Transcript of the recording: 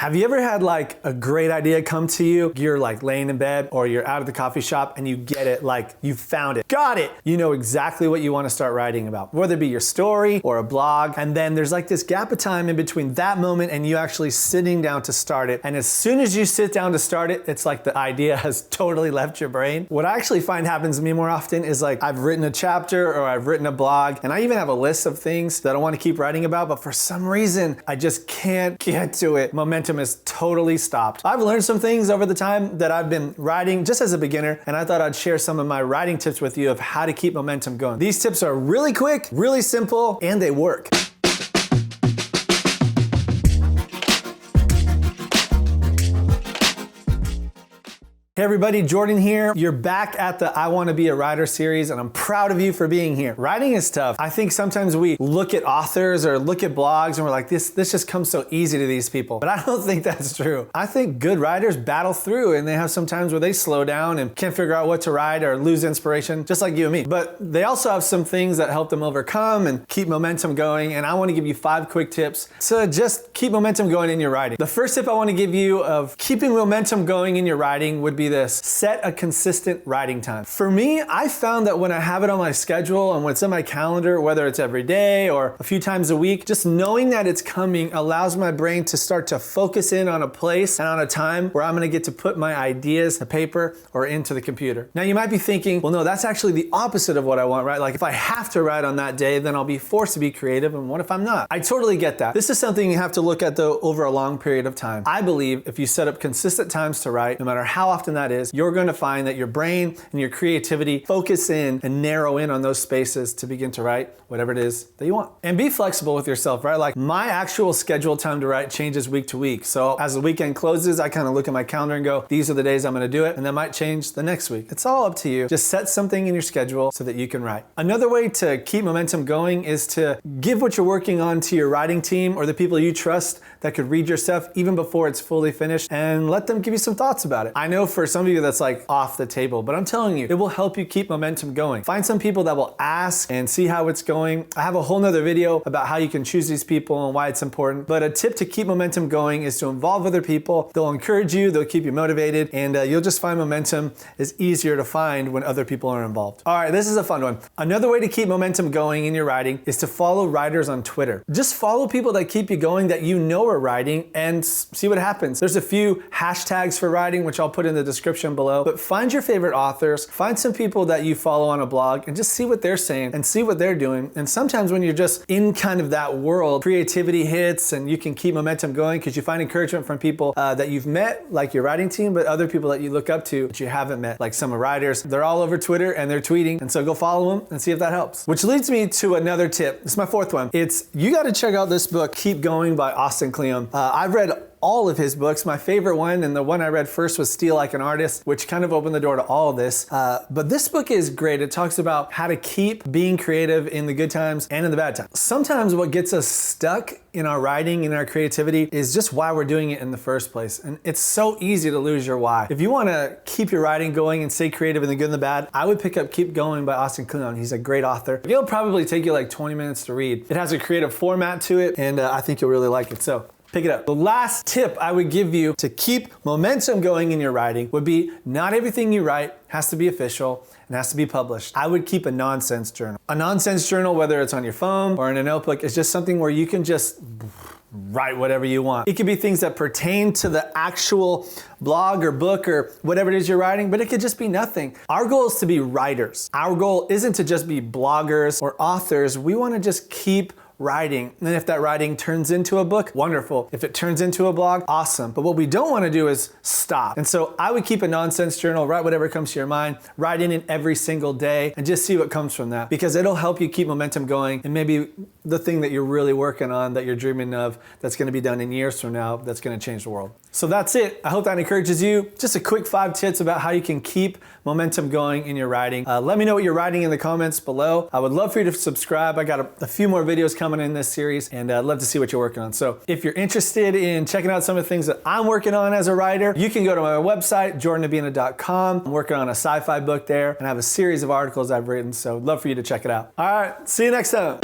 Have you ever had like a great idea come to you? You're like laying in bed or you're out of the coffee shop and you get it, like you found it, got it. You know exactly what you want to start writing about, whether it be your story or a blog. And then there's like this gap of time in between that moment and you actually sitting down to start it. And as soon as you sit down to start it, it's like the idea has totally left your brain. What I actually find happens to me more often is like I've written a chapter or I've written a blog and I even have a list of things that I want to keep writing about, but for some reason, I just can't get to it. Momentum is totally stopped. I've learned some things over the time that I've been writing just as a beginner, and I thought I'd share some of my writing tips with you of how to keep momentum going. These tips are really quick, really simple, and they work. Hey everybody, Jordan here. You're back at the I Want to Be a Writer series, and I'm proud of you for being here. Writing is tough. I think sometimes we look at authors or look at blogs and we're like, this just comes so easy to these people. But I don't think that's true. I think good writers battle through, and they have some times where they slow down and can't figure out what to write or lose inspiration, just like you and me. But they also have some things that help them overcome and keep momentum going, and I want to give you 5 quick tips to just keep momentum going in your writing. The first tip I want to give you of keeping momentum going in your writing would be this: set a consistent writing time. For me, I found that when I have it on my schedule and when it's in my calendar, whether it's every day or a few times a week, just knowing that it's coming allows my brain to start to focus in on a place and on a time where I'm gonna get to put my ideas to paper or into the computer. Now you might be thinking, well, no, that's actually the opposite of what I want, right? Like if I have to write on that day, then I'll be forced to be creative, and what if I'm not? I totally get that. This is something you have to look at though over a long period of time. I believe if you set up consistent times to write, no matter how often that is, you're going to find that your brain and your creativity focus in and narrow in on those spaces to begin to write whatever it is that you want. And be flexible with yourself, right? Like my actual scheduled time to write changes week to week. So as the weekend closes, I kind of look at my calendar and go, these are the days I'm going to do it, and that might change the next week. It's all up to you. Just set something in your schedule so that you can write. Another way to keep momentum going is to give what you're working on to your writing team or the people you trust that could read your stuff even before it's fully finished, and let them give you some thoughts about it. I know for some of you that's like off the table, but I'm telling you, it will help you keep momentum going. Find some people that will ask and see how it's going. I have a whole nother video about how you can choose these people and why it's important, but a tip to keep momentum going is to involve other people. They'll encourage you, they'll keep you motivated, and you'll just find momentum is easier to find when other people are involved. All right, this is a fun one. Another way to keep momentum going in your writing is to follow writers on Twitter. Just follow people that keep you going, that you know are writing, and see what happens. There's a few hashtags for writing, which I'll put in the description below, but find your favorite authors, find some people that you follow on a blog, and just see what they're saying and see what they're doing. And sometimes when you're just in kind of that world, creativity hits and you can keep momentum going because you find encouragement from people that you've met, like your writing team, but other people that you look up to that you haven't met, like some writers. They're all over Twitter and they're tweeting, and so go follow them and see if that helps. Which leads me to another tip. This is my 4th one. It's, you got to check out this book, Keep Going by Austin Kleon. I've read all of his books. My favorite one, and the one I read first, was Steal Like an Artist, which kind of opened the door to all of this. But this book is great. It talks about how to keep being creative in the good times and in the bad times. Sometimes what gets us stuck in our writing, in our creativity, is just why we're doing it in the first place. And it's so easy to lose your why. If you want to keep your writing going and stay creative in the good and the bad, I would pick up Keep Going by Austin Kleon. He's a great author. It'll probably take you like 20 minutes to read. It has a creative format to it, and I think you'll really like it. So pick it up. The last tip I would give you to keep momentum going in your writing would be, not everything you write has to be official and has to be published. I would keep a nonsense journal. A nonsense journal, whether it's on your phone or in a notebook, is just something where you can just write whatever you want. It could be things that pertain to the actual blog or book or whatever it is you're writing, but it could just be nothing. Our goal is to be writers. Our goal isn't to just be bloggers or authors. We want to just keep writing. And if that writing turns into a book, wonderful. If it turns into a blog, awesome. But what we don't want to do is stop. And so I would keep a nonsense journal, write whatever comes to your mind, write in it every single day, and just see what comes from that, because it'll help you keep momentum going. And maybe the thing that you're really working on, that you're dreaming of, that's going to be done in years from now, that's going to change the world. So that's it. I hope that encourages you. Just a quick 5 tips about how you can keep momentum going in your writing. Let me know what you're writing in the comments below. I would love for you to subscribe. I got a few more videos coming in this series, and I'd love to see what you're working on. So if you're interested in checking out some of the things that I'm working on as a writer, you can go to my website, jordanabina.com. I'm working on a sci-fi book there, and I have a series of articles I've written, so I'd love for you to check it out. All right, see you next time.